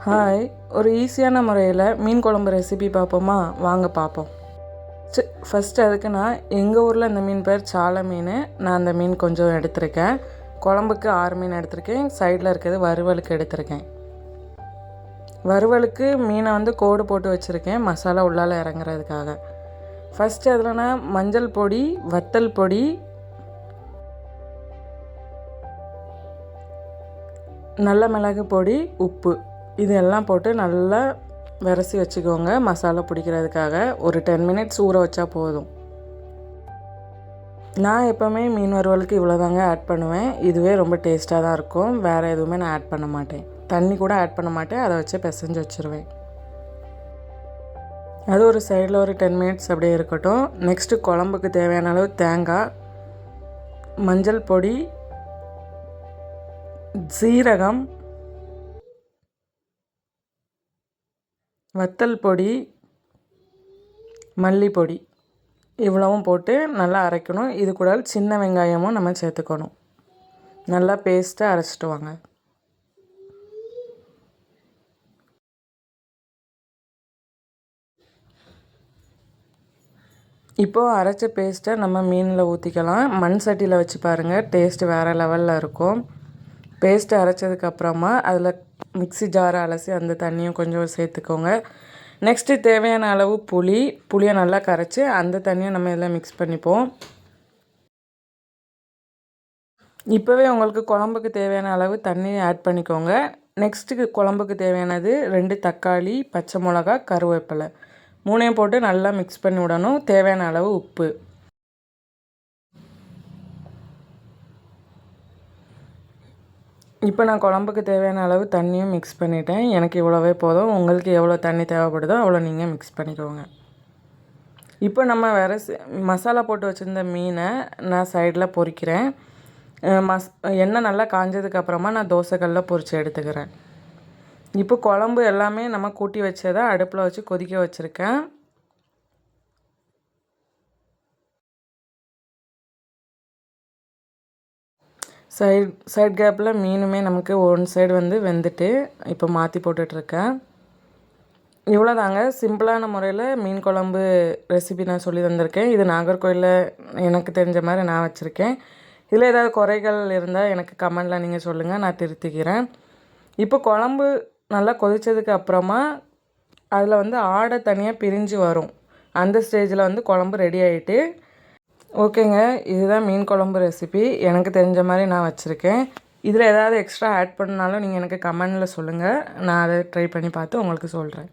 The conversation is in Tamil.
ஹாய், ஒரு ஈஸியான முறையில் மீன் குழம்பு ரெசிபி பார்ப்போமா? வாங்க பார்ப்போம். ஃபஸ்ட்டு அதுக்கு நான் எங்கள் ஊரில் இந்த மீன் பேர் சாலை மீன். நான் அந்த மீன் கொஞ்சம் எடுத்திருக்கேன். குழம்புக்கு 6 மீன் எடுத்திருக்கேன். சைடில் இருக்கிறது வறுவலுக்கு எடுத்திருக்கேன். வறுவலுக்கு மீனை கோடு போட்டு வச்சுருக்கேன், மசாலா உள்ளால் இறங்குறதுக்காக. ஃபஸ்ட்டு அதில் நான் மஞ்சள் பொடி, வத்தல் பொடி, நல்ல மிளகு பொடி, உப்பு இதெல்லாம் போட்டு நல்லா விரசி வச்சுக்கோங்க. மசாலா பிடிக்கிறதுக்காக ஒரு 10 மினிட்ஸ் ஊற வச்சா போதும். நான் எப்போவுமே மீன் வறுவலுக்கு இவ்வளோதாங்க ஆட் பண்ணுவேன். இதுவே ரொம்ப டேஸ்ட்டாக தான் இருக்கும். வேறு எதுவுமே நான் ஆட் பண்ண மாட்டேன். தண்ணி கூட ஆட் பண்ண மாட்டேன். அதை வச்சு பிசைஞ்சு வச்சுருவேன். அது ஒரு சைடில் ஒரு 10 மினிட்ஸ் அப்படியே இருக்கட்டும். நெக்ஸ்ட்டு குழம்புக்கு தேவையான அளவு தேங்காய், மஞ்சள் பொடி, சீரகம், வத்தல் பொடி, மல்லிப்பொடி இவ்வளவும் போட்டு நல்லா அரைக்கணும். இது கூட சின்ன வெங்காயமும் நம்ம சேர்த்துக்கணும். நல்லா பேஸ்ட்டாக அரைச்சிட்டு வாங்க. இப்போது அரைச்ச பேஸ்ட்டை நம்ம மீனில் ஊற்றிக்கலாம். மண் சட்டியில் வச்சு பாருங்கள், டேஸ்ட்டு வேறு லெவலில் இருக்கும். பேஸ்ட்டு அரைச்சதுக்கப்புறமா அதில் மிக்ஸி ஜாரை அலசி அந்த தண்ணியும் கொஞ்சம் சேர்த்துக்கோங்க. நெக்ஸ்ட்டு தேவையான அளவு புளியை நல்லா கரைச்சி அந்த தண்ணியை நம்ம இதில் மிக்ஸ் பண்ணிப்போம். இப்போவே உங்களுக்கு குழம்புக்கு தேவையான அளவு தண்ணி ஆட் பண்ணிக்கோங்க. நெக்ஸ்ட்டுக்கு குழம்புக்கு தேவையானது 2 தக்காளி, பச்சை மிளகா, கருவேப்பிலை 3ஐயும் போட்டு நல்லா மிக்ஸ் பண்ணி விடணும். தேவையான அளவு உப்பு. இப்போ நான் குழம்புக்கு தேவையான அளவு தண்ணியும் மிக்ஸ் பண்ணிட்டேன். எனக்கு இவ்வளோவே போதும். உங்களுக்கு எவ்வளோ தண்ணி தேவைப்படுதோ அவ்வளோ நீங்கள் மிக்ஸ் பண்ணிக்கோங்க. இப்போ நம்ம மசாலா போட்டு வச்சுருந்த மீனை நான் சைடில் பொரிக்கிறேன். எண்ணெய் நல்லா காஞ்சதுக்கப்புறமா நான் தோசைக்கல்லில் பொரித்து எடுத்துக்கிறேன். இப்போ குழம்பு எல்லாமே நம்ம கூட்டி வச்சதை அடுப்பில் வச்சு கொதிக்க வச்சுருக்கேன். சைட் கேப்பில் மீனுமே நமக்கு ஒன் சைடு வெந்துட்டு இப்போ மாற்றி போட்டுட்ருக்கேன். இவ்வளோதாங்க, சிம்பிளான முறையில் மீன் குழம்பு ரெசிபி நான் சொல்லி தந்திருக்கேன். இது நாகர்கோயிலில் எனக்கு தெரிஞ்ச மாதிரி நான் வச்சுருக்கேன். இதில் ஏதாவது குறைகள் இருந்தால் எனக்கு கமெண்டில் நீங்கள் சொல்லுங்கள், நான் திருத்திக்கிறேன். இப்போ குழம்பு நல்லா கொதித்ததுக்கு அப்புறமா அதில் ஆடை தனியாக பிரிஞ்சு வரும். அந்த ஸ்டேஜில் குழம்பு ரெடி ஆகிட்டு. ஓகேங்க, இதுதான் மீன் குழம்பு ரெசிபி. எனக்கு தெரிஞ்ச மாதிரி நான் வச்சுருக்கேன். இதில் ஏதாவது எக்ஸ்ட்ரா ஆட் பண்ணாலும் நீங்கள் எனக்கு கமெண்டில் சொல்லுங்கள். நான் அதை ட்ரை பண்ணி பார்த்து உங்களுக்கு சொல்கிறேன்.